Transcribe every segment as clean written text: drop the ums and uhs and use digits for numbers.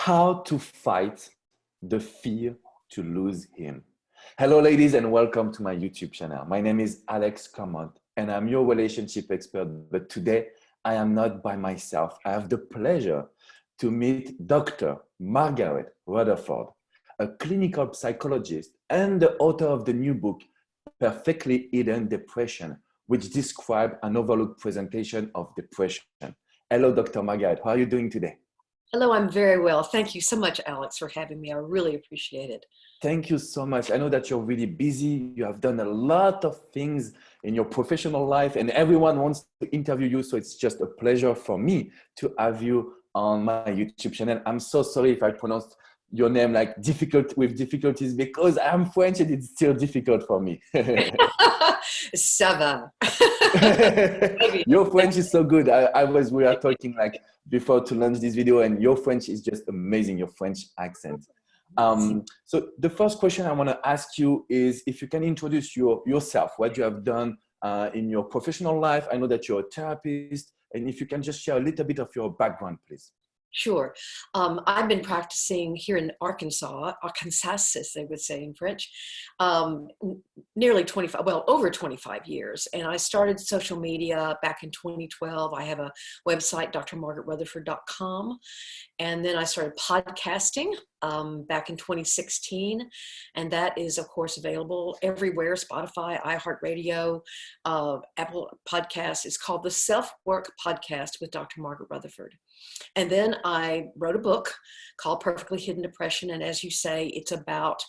how to fight the fear to lose him. Hello, ladies, and welcome to my YouTube channel. My name is Alex Cormont, and I'm your relationship expert. But today, I am not by myself. I have the pleasure to meet Dr. Margaret Rutherford, a clinical psychologist and the author of the new book, Perfectly Hidden Depression, which describes an overlooked presentation of depression. Hello, Dr. Margaret. How are you doing today? Hello, I'm very well. Thank you so much, Alex, for having me. I really appreciate it. Thank you so much. I know that you're really busy. You have done a lot of things in your professional life, and everyone wants to interview you. So it's just a pleasure for me to have you on my YouTube channel. I'm so sorry if I pronounced your name like difficult with difficulties because I'm French and it's still difficult for me. Ça va. Your French is so good. We are talking like before to launch this video, and your French is just amazing, your French accent. So the first question I want to ask you is if you can introduce yourself, what you have done in your professional life. I know that you're a therapist, and if you can just share a little bit of your background, please. Sure. I've been practicing here in Arkansas, as they would say in French, nearly 25, well, over 25 years. And I started social media back in 2012. I have a website, drmargaretrutherford.com. And then I started podcasting back in 2016. And that is, of course, available everywhere, Spotify, iHeartRadio, Apple Podcasts. It's called the Self-Work Podcast with Dr. Margaret Rutherford. And then I wrote a book called Perfectly Hidden Depression. And as you say, it's about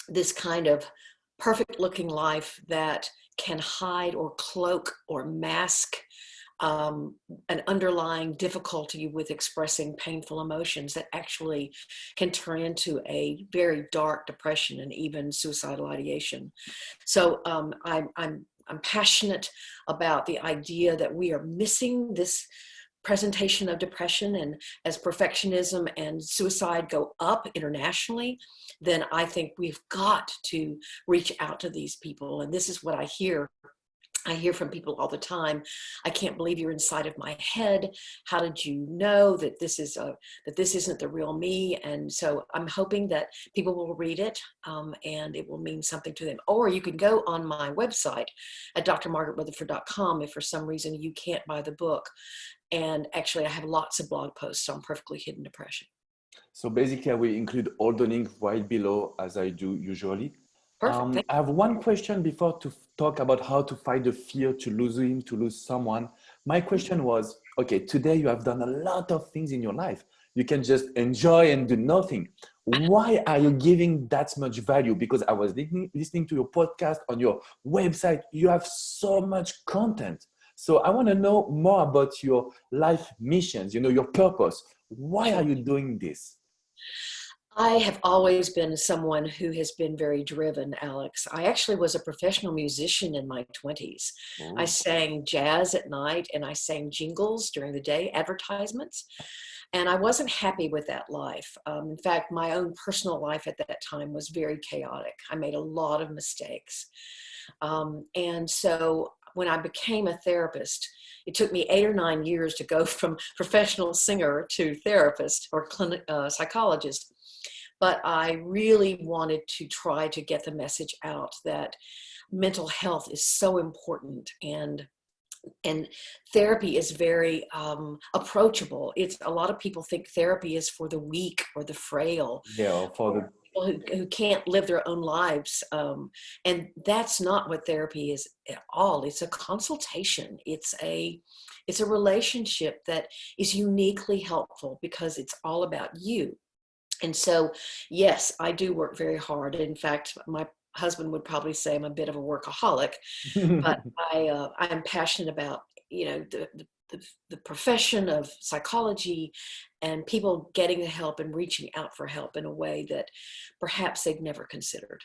this kind of perfect looking life that can hide or cloak or mask an underlying difficulty with expressing painful emotions that actually can turn into a very dark depression and even suicidal ideation. So I'm passionate about the idea that we are missing this presentation of depression, and as perfectionism and suicide go up internationally, then I think we've got to reach out to these people. And this is what I hear from people all the time. I can't believe you're inside of my head. How did you know that this isn't the real me? And so I'm hoping that people will read it and it will mean something to them. Or you can go on my website at drmargaretrutherford.com if for some reason you can't buy the book. And actually, I have lots of blog posts on Perfectly Hidden Depression. So basically, I will include all the links right below, as I do usually. Perfect. I have one question before to talk about how to fight the fear to lose him, to lose someone. My question was, okay, today you have done a lot of things in your life. You can just enjoy and do nothing. Why are you giving that much value? Because I was listening to your podcast on your website. You have so much content. So I want to know more about your life missions, your purpose. Why are you doing this? I have always been someone who has been very driven, Alex. I actually was a professional musician in my 20s. Oh. I sang jazz at night and I sang jingles during the day, advertisements. And I wasn't happy with that life. In fact, my own personal life at that time was very chaotic. I made a lot of mistakes. And so when I became a therapist, it took me 8 or 9 years to go from professional singer to therapist or psychologist. But I really wanted to try to get the message out that mental health is so important, and therapy is very approachable. A lot of people think therapy is for the weak or the frail. Yeah, for the people who can't live their own lives. And that's not what therapy is at all. It's a consultation. It's a relationship that is uniquely helpful because it's all about you. And so, yes, I do work very hard. In fact, my husband would probably say I'm a bit of a workaholic, but I am passionate about, the profession of psychology and people getting the help and reaching out for help in a way that perhaps they've never considered.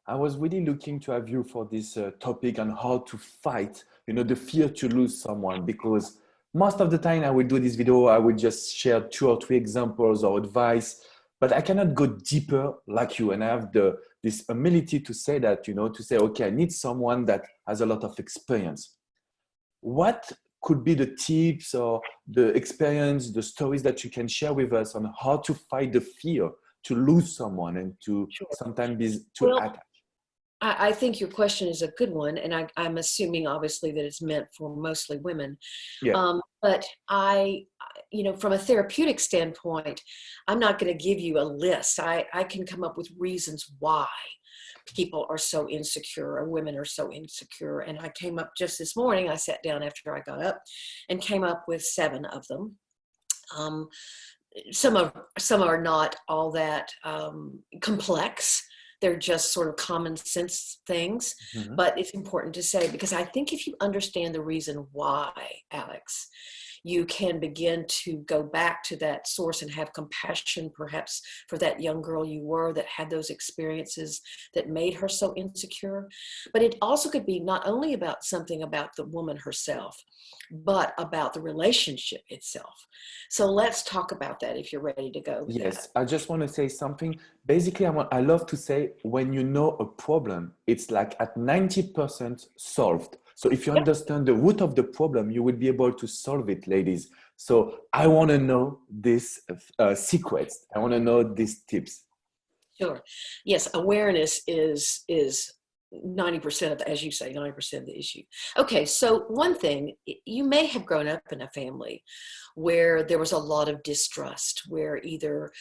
I was really looking to have you for this topic on how to fight, the fear to lose someone, because most of the time I will do this video, I will just share 2 or 3 examples or advice, but I cannot go deeper like you. And I have this ability to say that, to say, okay, I need someone that has a lot of experience. What could be the tips or the experience, the stories that you can share with us on how to fight the fear to lose someone and to Sure. sometimes be too Well, attached? I think your question is a good one, and I'm assuming obviously that it's meant for mostly women. Yeah. But from a therapeutic standpoint, I'm not going to give you a list. I can come up with reasons why people are so insecure or women are so insecure. And I came up just this morning, I sat down after I got up and came up with 7 of them. Some are not all that complex. They're just sort of common sense things, Mm-hmm. but it's important to say, because I think if you understand the reason why, Alex, you can begin to go back to that source and have compassion perhaps for that young girl you were that had those experiences that made her so insecure. But it also could be not only about something about the woman herself, but about the relationship itself. So let's talk about that if you're ready to go with that. Yes, I just want to say something. Basically, I love to say when you know a problem, it's like at 90% solved. So if you Yep. understand the root of the problem, you will be able to solve it, ladies. So I want to know these secrets. I want to know these tips. Sure. Yes, awareness is 90% of, as you say, 90% of the issue. Okay, so one thing, you may have grown up in a family where there was a lot of distrust, where either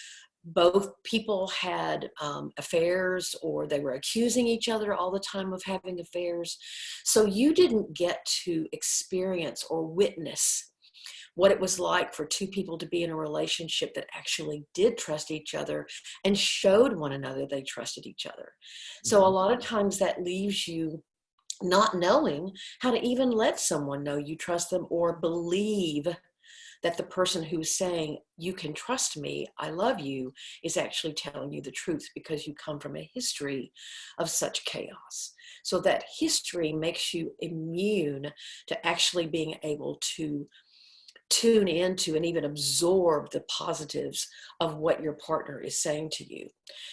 both people had affairs or they were accusing each other all the time of having affairs. So you didn't get to experience or witness what it was like for 2 people to be in a relationship that actually did trust each other and showed one another they trusted each other. So a lot of times that leaves you not knowing how to even let someone know you trust them or believe that the person who's saying, you can trust me, I love you, is actually telling you the truth, because you come from a history of such chaos. So that history makes you immune to actually being able to tune into and even absorb the positives of what your partner is saying to you.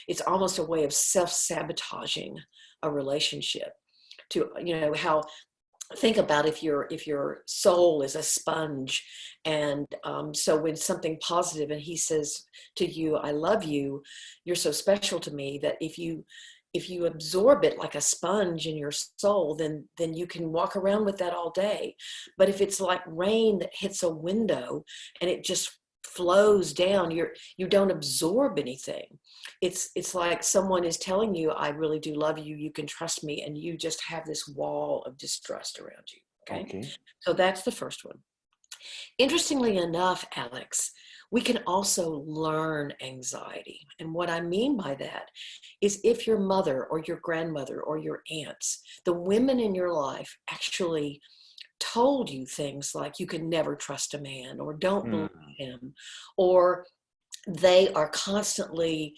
It's almost a way of self-sabotaging a relationship. To, how, think about if your soul is a sponge, and so when something positive and he says to you, I love you, you're so special to me, that if you absorb it like a sponge in your soul, then you can walk around with that all day. But if it's like rain that hits a window and it just flows down, you don't absorb anything. It's like someone is telling you, I really do love you, you can trust me, and you just have this wall of distrust around you. Okay. So that's the first one. Interestingly enough, Alex, we can also learn anxiety. And what I mean by that is if your mother or your grandmother or your aunts, the women in your life, actually told you things like you can never trust a man, or don't believe him, or they are constantly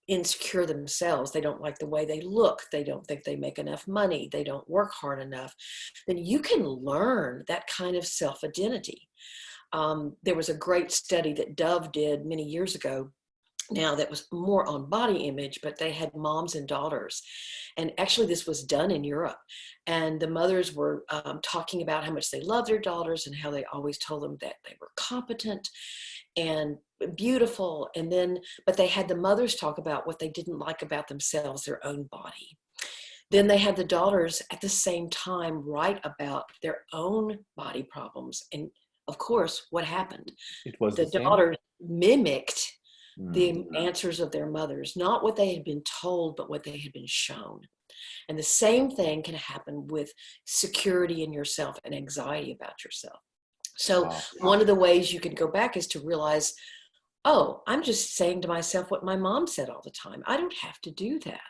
insecure themselves, they don't like the way they look, they don't think they make enough money, they don't work hard enough, then you can learn that kind of self-identity. There was a great study that Dove did many years ago now that was more on body image, but they had moms and daughters. And actually this was done in Europe. And the mothers were talking about how much they loved their daughters and how they always told them that they were competent and beautiful. And then, but they had the mothers talk about what they didn't like about themselves, their own body. Then they had the daughters at the same time write about their own body problems. And of course, what happened? It was the the same? daughters mimicked the answers of their mothers, not what they had been told, but what they had been shown. And the same thing can happen with security in yourself and anxiety about yourself. So one of the ways you can go back is to realize, oh, I'm just saying to myself what my mom said all the time. I don't have to do that.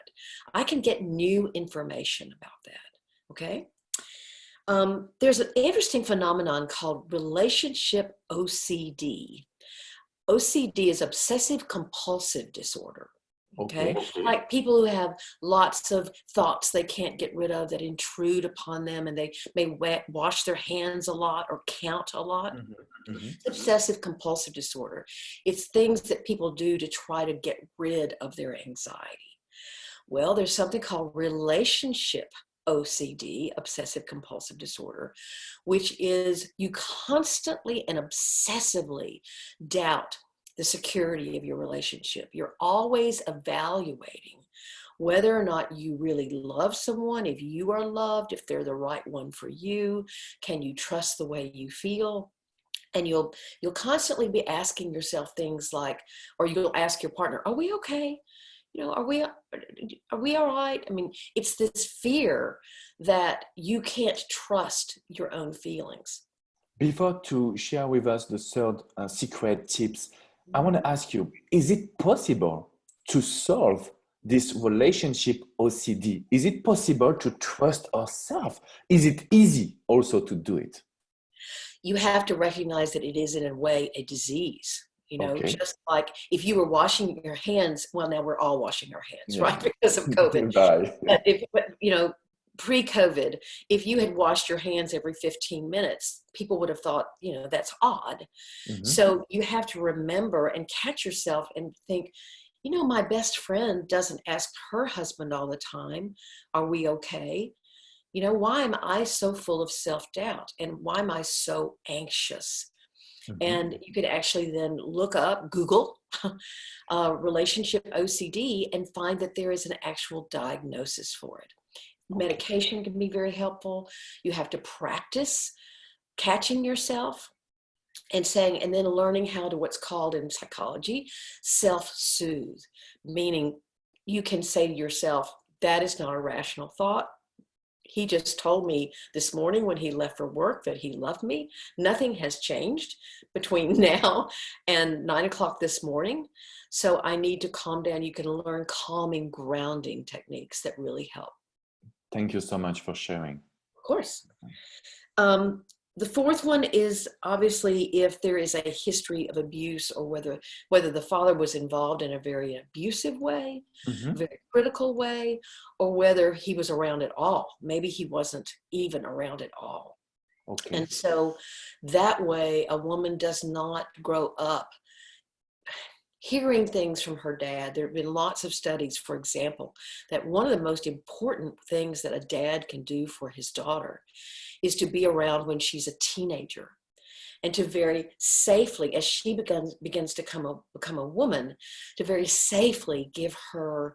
I can get new information about that. Okay. There's an interesting phenomenon called relationship OCD. OCD is obsessive compulsive disorder. Okay. Like people who have lots of thoughts they can't get rid of that intrude upon them, and they may wash their hands a lot or count a lot. It's obsessive compulsive disorder. It's things that people do to try to get rid of their anxiety. Well, there's something called relationship OCD, obsessive compulsive disorder, which is you constantly and obsessively doubt the security of your relationship. You're always evaluating whether or not you really love someone, if you are loved, if they're the right one for you, can you trust the way you feel? And you'll constantly be asking yourself things like, or you'll ask your partner, are we okay? You know, are we all right? I mean, it's this fear that you can't trust your own feelings. Before to share with us the third secret tips, I want to ask you, is it possible to solve this relationship OCD? Is it possible to trust ourselves? Is it easy also to do it? You have to recognize that it is in a way a disease. You know, Okay. just like if you were washing your hands, well, now we're all washing our hands, Yeah. right? Because of COVID. Bye. But if, you know, pre-COVID, if you had washed your hands every 15 minutes, people would have thought, you know, that's odd. So you have to remember and catch yourself and think, you know, my best friend doesn't ask her husband all the time, are we okay? You know, why am I so full of self-doubt? And why am I so anxious? And you could actually then look up, Google relationship OCD and find that there is an actual diagnosis for it. Medication can be very helpful. You have to practice catching yourself and saying, and then learning how to what's called in psychology, self-soothe, meaning you can say to yourself, that is not a rational thought. He just told me this morning when he left for work that he loved me. Nothing has changed between now and 9 o'clock this morning. So I need to calm down. You can learn calming, grounding techniques that really help. Thank you so much for sharing. Of course. The fourth one is obviously if there is a history of abuse or whether the father was involved in a very abusive way, very critical way, or whether he was around at all. Maybe he wasn't even around at all. Okay. And so that way a woman does not grow up hearing things from her dad. There have been lots of studies, for example, that one of the most important things that a dad can do for his daughter is to be around when she's a teenager and to very safely, as she begins to become a woman, to very safely give her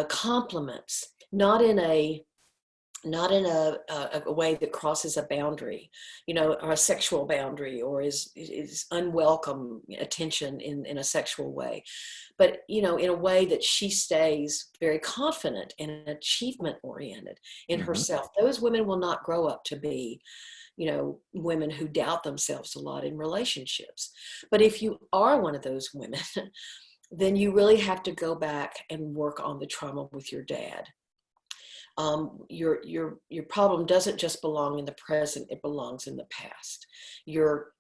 compliments, not in a way that crosses a boundary, you know, or a sexual boundary, or is unwelcome attention in a sexual way, but, you know, in a way that she stays very confident and achievement oriented in herself. Those women will not grow up to be, you know, women who doubt themselves a lot in relationships. But if you are one of those women, then you really have to go back and work on the trauma with your dad. Your problem doesn't just belong in the present; it belongs in the past. You're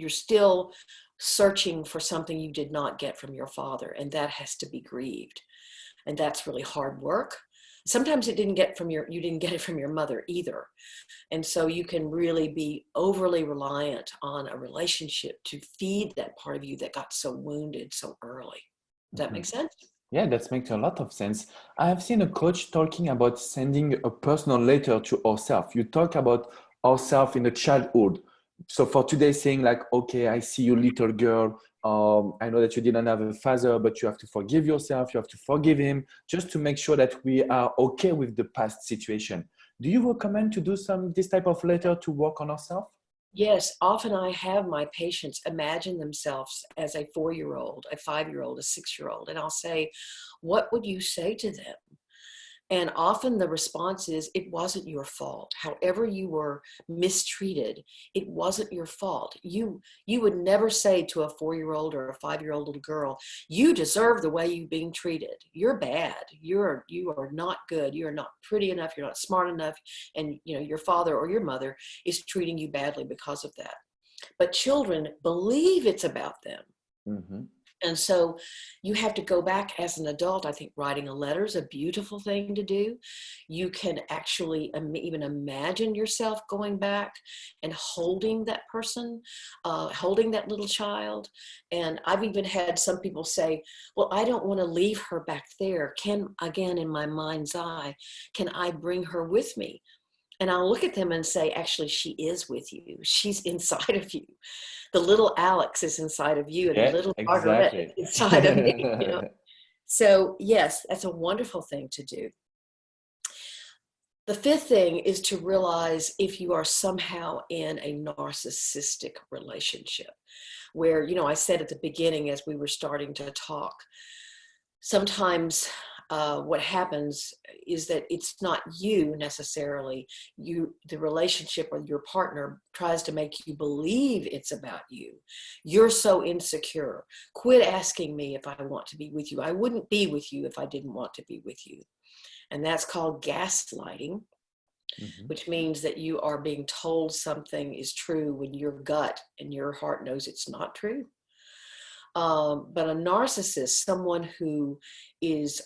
still searching for something you did not get from your father, and that has to be grieved, and that's really hard work. Sometimes you didn't get it from your mother either, and so you can really be overly reliant on a relationship to feed that part of you that got so wounded so early. Does that make sense? Yeah, that makes a lot of sense. I have seen a coach talking about sending a personal letter to ourselves. You talk about ourselves in the childhood. So for today, saying like, okay, I see you, little girl. I know that you didn't have a father, but you have to forgive yourself. You have to forgive him, just to make sure that we are okay with the past situation. Do you recommend to do this type of letter to work on ourselves? Yes, often I have my patients imagine themselves as a 4-year-old, a 5-year-old, a 6-year-old, and I'll say, what would you say to them? And often the response is, it wasn't your fault. However you were mistreated, it wasn't your fault. You would never say to a 4-year-old or a 5-year-old little girl, you deserve the way you're being treated. You're bad. You are not good. You're not pretty enough. You're not smart enough. And you know, your father or your mother is treating you badly because of that. But children believe it's about them. And so you have to go back as an adult. I think writing a letter is a beautiful thing to do. You can actually even imagine yourself going back and holding that person, holding that little child. And I've even had some people say, well, I don't want to leave her back there. Again, in my mind's eye, can I bring her with me? And I'll look at them and say, actually, she is with you. She's inside of you. The little Alex is inside of you, and the Yeah, little Margaret exactly. is inside of me. So yes, that's a wonderful thing to do. The fifth thing is to realize if you are somehow in a narcissistic relationship, where, I said at the beginning as we were starting to talk, sometimes what happens is that it's not you necessarily. The relationship with your partner tries to make you believe it's about you. You're so insecure. Quit asking me if I want to be with you. I wouldn't be with you if I didn't want to be with you. And that's called gaslighting, which means that you are being told something is true when your gut and your heart knows it's not true. But a narcissist, someone who is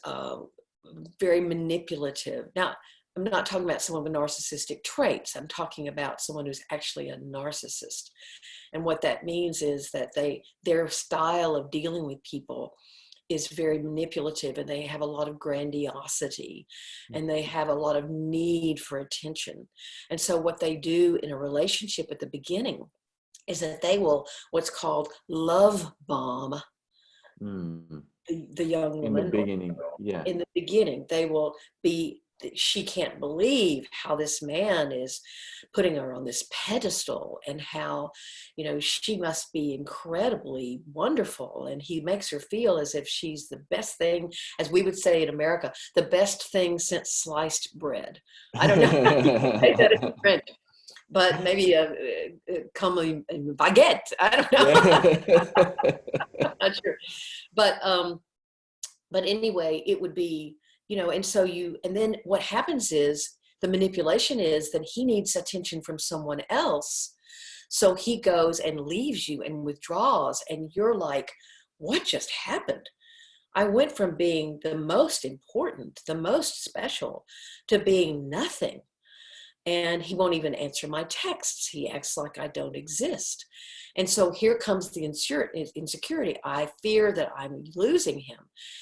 very manipulative. Now, I'm not talking about someone with narcissistic traits. I'm talking about someone who's actually a narcissist. And what that means is that their style of dealing with people is very manipulative, and they have a lot of grandiosity, and they have a lot of need for attention. And so what they do in a relationship at the beginning is that they will what's called love bomb the young woman. In the beginning, yeah. In the beginning, they will be, she can't believe how this man is putting her on this pedestal, and how, she must be incredibly wonderful. And he makes her feel as if she's the best thing, as we would say in America, the best thing since sliced bread. I don't know how you say that in French, but maybe comme une baguette. I don't know. I'm not sure. But anyway, it would be, and then what happens is the manipulation is that he needs attention from someone else. So he goes and leaves you and withdraws, and you're like, what just happened? I went from being the most important, the most special, to being nothing. And he won't even answer my texts. He acts like I don't exist. And so here comes the insecurity. I fear that I'm losing him.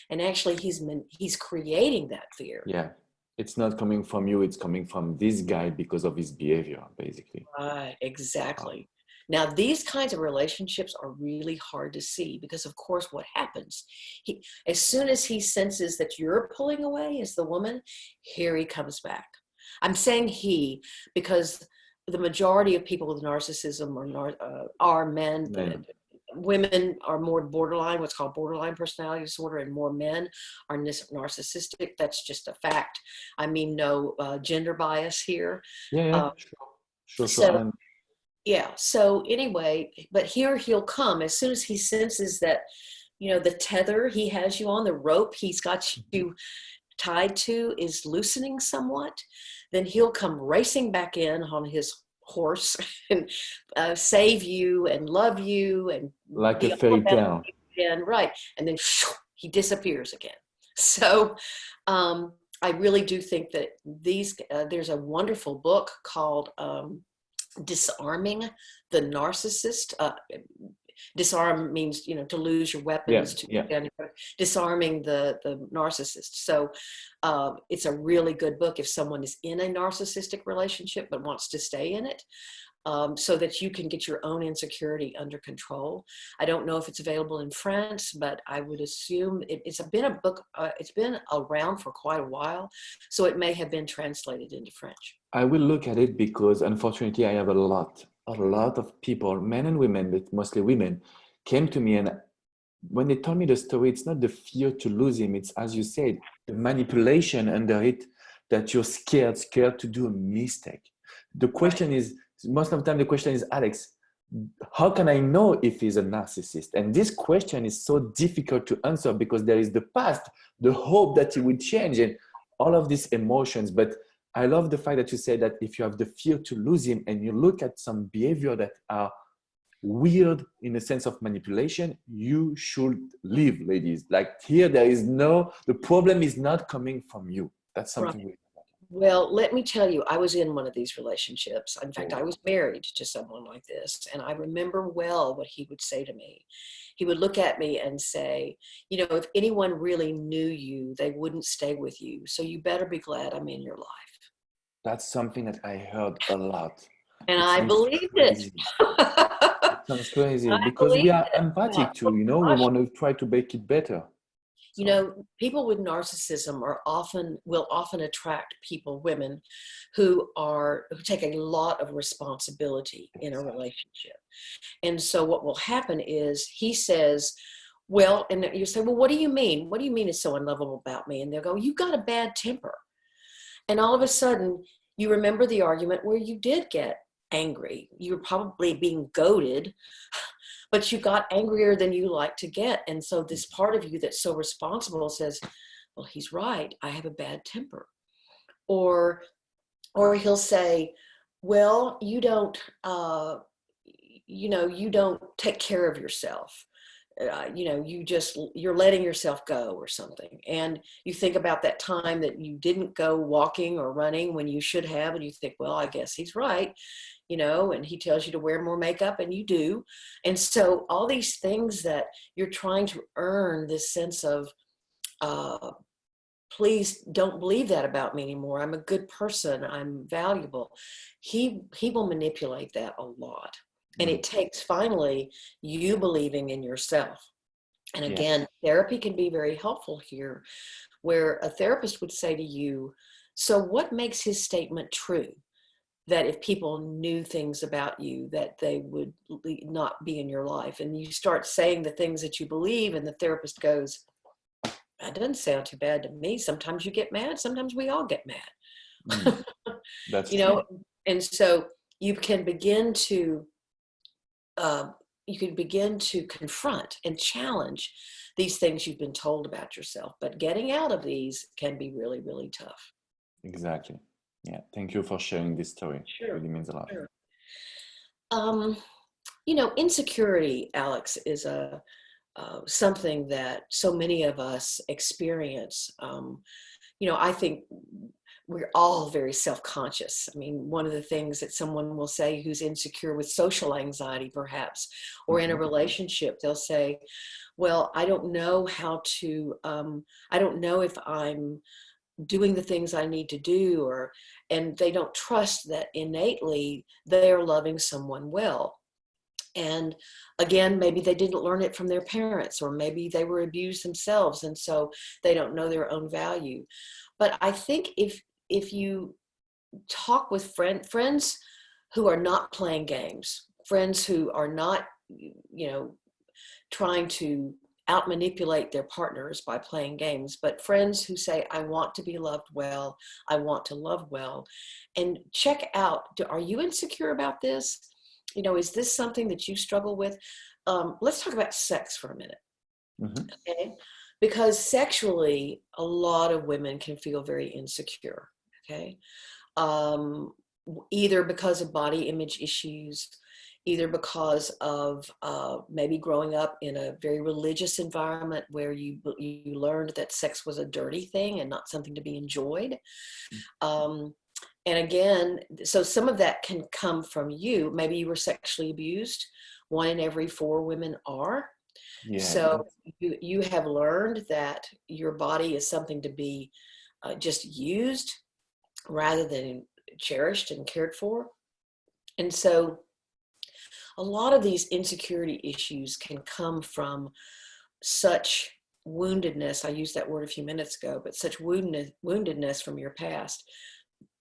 And actually, he's creating that fear. Yeah. It's not coming from you. It's coming from this guy because of his behavior, basically. Right, exactly. Now, these kinds of relationships are really hard to see because, of course, what happens? As soon as he senses that you're pulling away as the woman, here he comes back. I'm saying he because the majority of people with narcissism are men. Women are more borderline, what's called borderline personality disorder, and more men are narcissistic. That's just a fact. I mean, no gender bias here. Yeah, sure. Yeah. So anyway, but here he'll come as soon as he senses that, the tether he has you on, the rope he's got you tied to is loosening somewhat, then he'll come racing back in on his horse and save you and love you and like a fairy tale. And right, and then he disappears again. So I really do think that there's a wonderful book called Disarming the Narcissist. Disarm means, to lose your weapons, disarming the narcissist. So it's a really good book if someone is in a narcissistic relationship but wants to stay in it, so that you can get your own insecurity under control. I don't know if it's available in French, but I would assume it's been a book, it's been around for quite a while, so it may have been translated into French. I will look at it because unfortunately I have a lot of people, men and women, but mostly women, came to me, and when they told me the story, it's not the fear to lose him, it's, as you said, the manipulation under it, that you're scared to do a mistake. The question is, most of the time the question is, Alex, how can I know if he's a narcissist? And this question is so difficult to answer because there is the past, the hope that he would change, and all of these emotions. But I love the fact that you say that if you have the fear to lose him and you look at some behavior that are weird in a sense of manipulation, you should leave, ladies. Like here, the problem is not coming from you. That's Right. something. Well, let me tell you, I was in one of these relationships. In fact, I was married to someone like this, and I remember well what he would say to me. He would look at me and say, you know, if anyone really knew you, they wouldn't stay with you. So you better be glad I'm in your life. That's something that I heard a lot. And It I sounds believed it. crazy. It sounds crazy I because we believed are it. empathic too, we Gosh, want to try to make it better. you So, know, people with narcissism will often attract people, women, who take a lot of responsibility in a relationship. And so what will happen is he says, well, and you say, well, what do you mean? What do you mean it's so unlovable about me? And they'll go, you've got a bad temper. And all of a sudden, you remember the argument where you did get angry. You were probably being goaded, but you got angrier than you like to get. And so this part of you that's so responsible says, well, he's right. I have a bad temper. Or he'll say, well, you don't take care of yourself. You're letting yourself go or something. And you think about that time that you didn't go walking or running when you should have, and you think, well, I guess he's right, and he tells you to wear more makeup and you do. And so all these things that you're trying to earn this sense of, please don't believe that about me anymore. I'm a good person. I'm valuable. He will manipulate that a lot. And it takes finally you believing in yourself. And again, therapy can be very helpful here, where a therapist would say to you, so what makes his statement true? That if people knew things about you, that they would not be in your life. And you start saying the things that you believe, and the therapist goes, that doesn't sound too bad to me. Sometimes you get mad. Sometimes we all get mad. That's true. And so you can begin to confront and challenge these things you've been told about yourself. But getting out of these can be really, really tough. Exactly. Yeah. Thank you for sharing this story. Sure. It really means a lot. Sure. Insecurity, Alex, is something that so many of us experience. I think we're all very self-conscious. I mean, one of the things that someone will say who's insecure with social anxiety, perhaps, or in a relationship, they'll say, well, I don't know if I'm doing the things I need to do, and they don't trust that innately they are loving someone well. And again, maybe they didn't learn it from their parents, or maybe they were abused themselves, and so they don't know their own value. But I think if you talk with friends who are not playing games, friends who are not, trying to out-manipulate their partners by playing games, but friends who say, I want to be loved well, I want to love well, and check out, are you insecure about this? Is this something that you struggle with? Let's talk about sex for a minute. Okay? Because sexually, a lot of women can feel very insecure. Okay. Either because of body image issues, either because of maybe growing up in a very religious environment where you learned that sex was a dirty thing and not something to be enjoyed. And again, so some of that can come from you. Maybe you were sexually abused. 1 in every 4 women are. Yeah. So you have learned that your body is something to be just used rather than cherished and cared for. And so a lot of these insecurity issues can come from such woundedness. I used that word a few minutes ago, but such woundedness from your past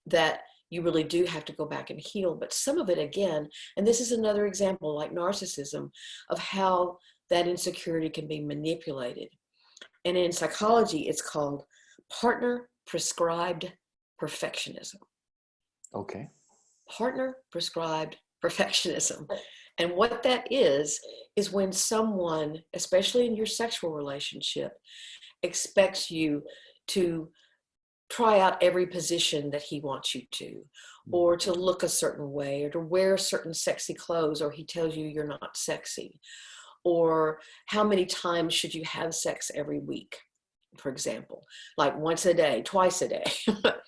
that you really do have to go back and heal. But some of it, again, and this is another example like narcissism, of how that insecurity can be manipulated. And in psychology, it's called partner prescribed perfectionism. Okay. Partner prescribed perfectionism. And what that is when someone, especially in your sexual relationship, expects you to try out every position that he wants you to, or to look a certain way, or to wear certain sexy clothes, or he tells you you're not sexy, or how many times should you have sex every week, for example, like once a day, twice a day.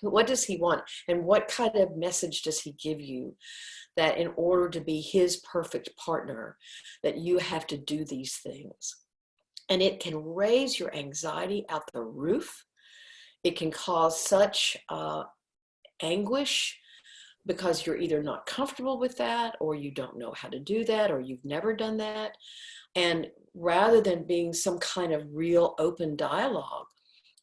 What does he want? And what kind of message does he give you that in order to be his perfect partner, that you have to do these things? And it can raise your anxiety out the roof. It can cause such anguish because you're either not comfortable with that, or you don't know how to do that, or you've never done that. And rather than being some kind of real open dialogue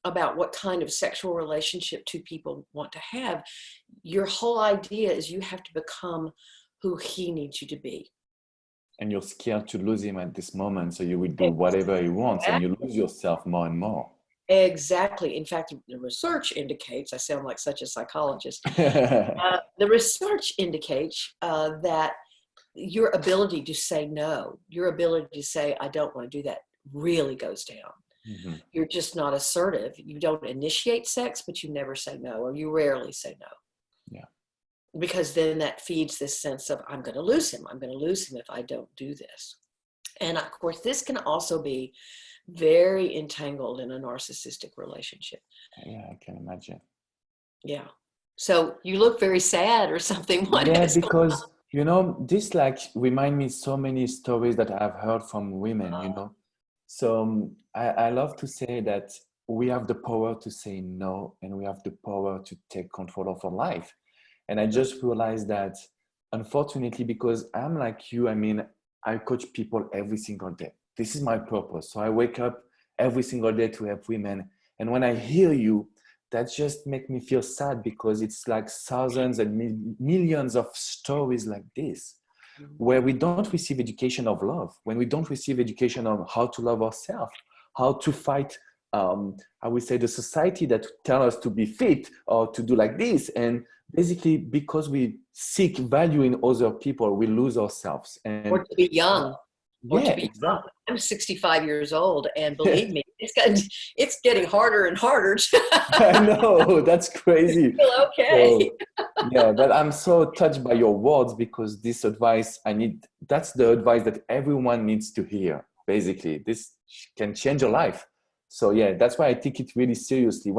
about what kind of sexual relationship two people want to have, your whole idea is you have to become who he needs you to be. And you're scared to lose him at this moment, so you will do whatever he wants, and you lose yourself more and more. Exactly. In fact, the research indicates, I sound like such a psychologist, the research indicates that your ability to say no, your ability to say, I don't want to do that, really goes down. Mm-hmm. You're just not assertive. You don't initiate sex, but you never say no, or you rarely say no. Yeah. Because then that feeds this sense of, I'm going to lose him. I'm going to lose him if I don't do this. And of course, this can also be very entangled in a narcissistic relationship. Yeah, I can imagine. Yeah. So you look very sad or something. Yeah, because, you know, this like remind me so many stories that I've heard from women, you know. So I love to say that we have the power to say no, and we have the power to take control of our life. And I just realized that, unfortunately, because I'm like you, I mean, I coach people every single day. This is my purpose. So I wake up every single day to help women. And when I hear you, that just makes me feel sad, because it's like thousands and millions of stories like this, where we don't receive education of love, when we don't receive education on how to love ourselves, how to fight, I would say, the society that tell us to be fit or to do like this. And basically, because we seek value in other people, we lose ourselves. And, or to be young. Or yeah, to be exactly. young. I'm 65 years old, and believe me, it's getting harder and harder. I know, that's crazy. Okay. So, yeah, but I'm so touched by your words, because this advice that's the advice that everyone needs to hear. Basically, this can change your life. So yeah, that's why I take it really seriously.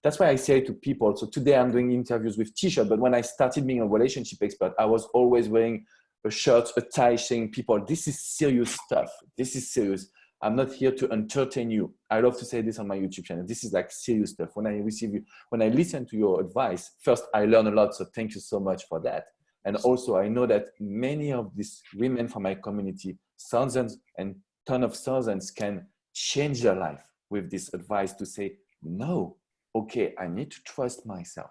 That's why I say to people, so today I'm doing interviews with t-shirt, but when I started being a relationship expert, I was always wearing a shirt, a tie, saying, people, this is serious stuff. This is serious. I'm not here to entertain you. I love to say this on my YouTube channel. This is like serious stuff. When I listen to your advice, first, I learn a lot. So thank you so much for that. And also, I know that many of these women from my community, thousands and tons of thousands, can change their life with this advice to say, no, okay, I need to trust myself.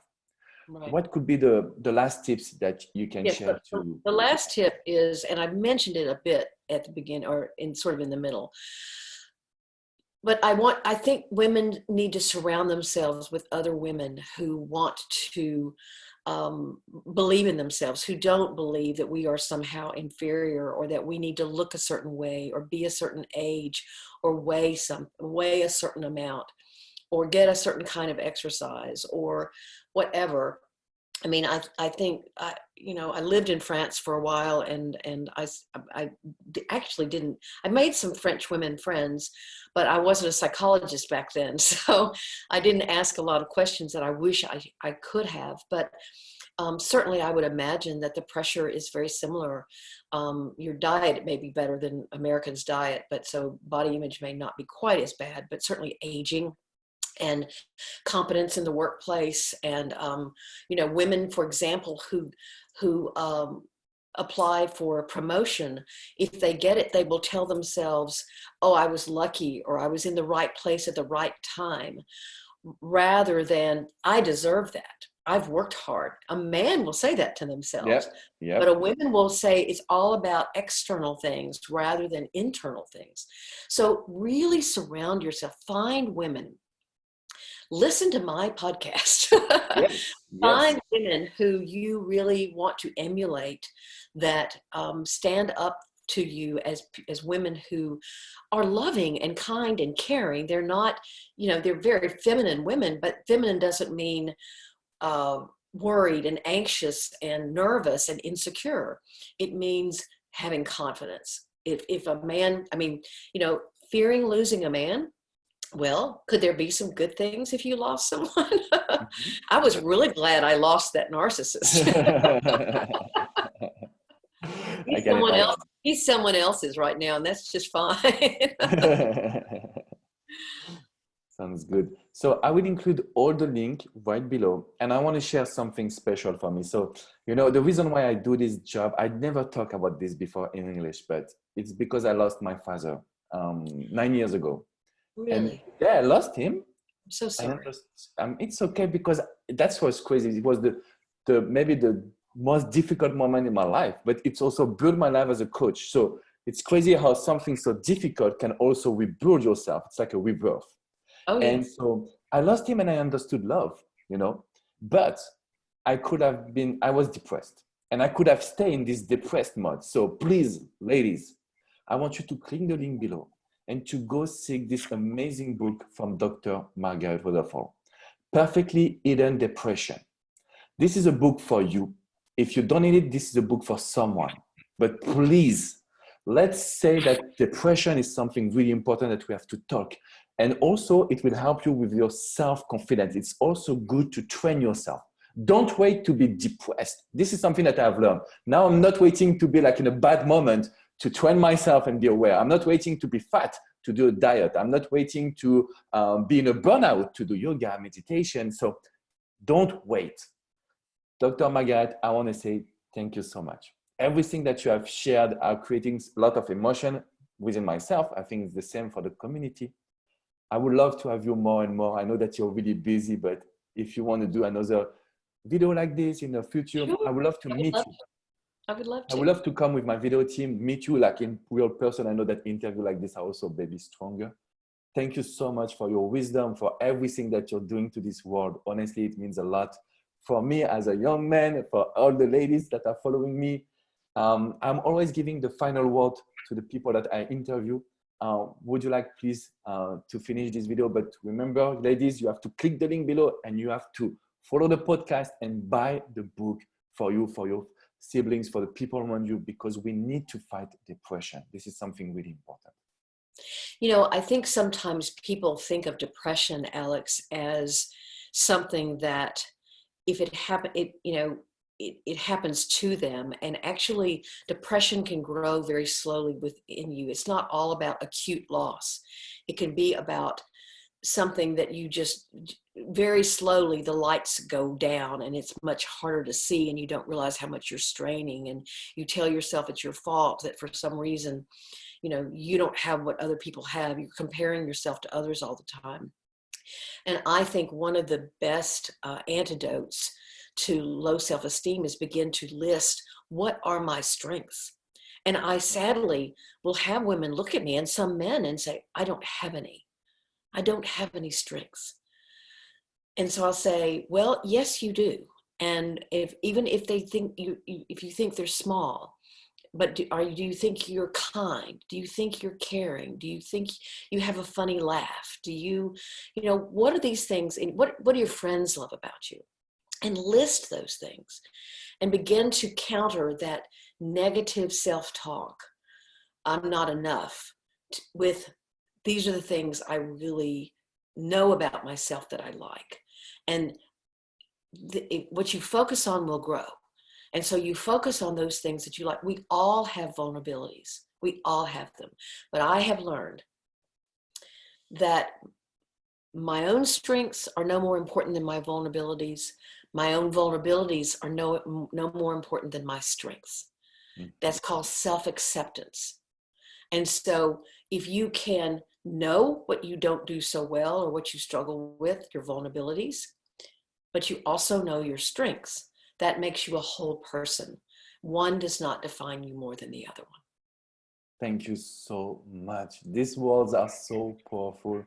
Right. What could be the last tips that you can share to? The last tip is, and I mentioned it a bit at the beginning, or in the middle, but I think women need to surround themselves with other women who want to believe in themselves, who don't believe that we are somehow inferior, or that we need to look a certain way, or be a certain age, or weigh a certain amount, or get a certain kind of exercise, or whatever. I mean, I think, I lived in France for a while, and I actually didn't, I made some French women friends, but I wasn't a psychologist back then. So I didn't ask a lot of questions that I wish I could have, but certainly I would imagine that the pressure is very similar. Your diet may be better than Americans' diet, but so body image may not be quite as bad, but certainly aging and competence in the workplace, and women, for example, who apply for a promotion, if they get it, they will tell themselves, oh, I was lucky, or I was in the right place at the right time, rather than I deserve that. I've worked hard. A man will say that to themselves. Yep. But a woman will say it's all about external things rather than internal things. So really surround yourself. Find women. Listen to my podcast. Yes. Find women who you really want to emulate, that stand up to you as women who are loving and kind and caring. They're not, they're very feminine women, but feminine doesn't mean worried and anxious and nervous and insecure. It means having confidence. If a man, I mean, you know, fearing losing a man, well, could there be some good things if you lost someone? I was really glad I lost that narcissist. I can imagine. He's someone else's right now, and that's just fine. Sounds good. So I will include all the link right below, and I want to share something special for me. So, you know, the reason why I do this job, I never talked about this before in English, but it's because I lost my father 9 years ago. Really? And yeah, I lost him. I'm so sorry. It's okay, because that's what's crazy. It was maybe the most difficult moment in my life, but it's also built my life as a coach. So it's crazy how something so difficult can also rebuild yourself. It's like a rebirth. Oh, yeah. And so I lost him and I understood love, you know, but I was depressed and I could have stayed in this depressed mode. So please, ladies, I want you to click the link below and to go seek this amazing book from Dr. Margaret Rutherford, Perfectly Hidden Depression. This is a book for you. If you don't need it, this is a book for someone. But please, let's say that depression is something really important that we have to talk. And also, it will help you with your self-confidence. It's also good to train yourself. Don't wait to be depressed. This is something that I've learned. Now I'm not waiting to be like in a bad moment to train myself and be aware. I'm not waiting to be fat to do a diet. I'm not waiting to be in a burnout to do yoga, meditation. So don't wait. Dr. Margaret, I want to say thank you so much. Everything that you have shared are creating a lot of emotion within myself. I think it's the same for the community. I would love to have you more and more. I know that you're really busy, but if you want to do another video like this in the future, Sure. I would love to meet you. I would love to. I would love to come with my video team, meet you like in real person. I know that interview like this are also baby stronger. Thank you so much for your wisdom, for everything that you're doing to this world. Honestly, it means a lot for me as a young man, for all the ladies that are following me. I'm always giving the final word to the people that I interview. Would you like please to finish this video? But remember, ladies, you have to click the link below and you have to follow the podcast and buy the book for you, for your siblings, for the people around you, because we need to fight depression. This is something really important. You know, I think sometimes people think of depression, Alex, as something that if it happens, it happens to them. And actually, depression can grow very slowly within you. It's not all about acute loss. It can be about something that you just very slowly, the lights go down and it's much harder to see and you don't realize how much you're straining, and you tell yourself it's your fault that for some reason, you know, you don't have what other people have. You're comparing yourself to others all the time. And I think one of the best antidotes to low self-esteem is begin to list, what are my strengths? And I sadly will have women look at me and some men and say, I don't have any. I don't have any strengths. And so I'll say, well, yes, you do. And even if they think if you think they're small, but do you think you're kind? Do you think you're caring? Do you think you have a funny laugh? Do you know, what are these things? And what do your friends love about you? And list those things and begin to counter that negative self-talk. I'm not enough with, these are the things I really know about myself that I like. And what you focus on will grow. And so you focus on those things that you like. We all have vulnerabilities. We all have them. But I have learned that my own strengths are no more important than my vulnerabilities. My own vulnerabilities are no more important than my strengths. That's called self-acceptance. And so if you can know what you don't do so well or what you struggle with, your vulnerabilities, but you also know your strengths, that makes you a whole person. One does not define you more than the other one. Thank you so much. These words are so powerful.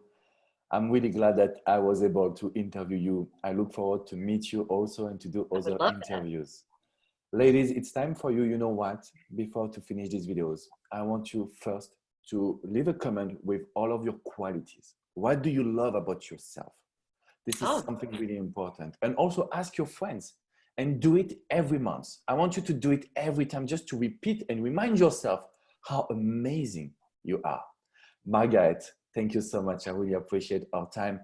I'm really glad that I was able to interview you. I look forward to meet you also and to do other interviews. Ladies, it's time for you. You know what? Before to finish these videos, I want you first to leave a comment with all of your qualities. What do you love about yourself? This is something really important. And also ask your friends. and do it every month. I want you to do it every time, just to repeat and remind yourself how amazing you are. Margaret, thank you so much. I really appreciate our time.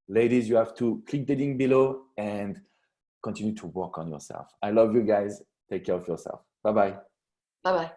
Ladies, you have to click the link below and continue to work on yourself. I love you guys. Take care of yourself. Bye-bye. Bye-bye.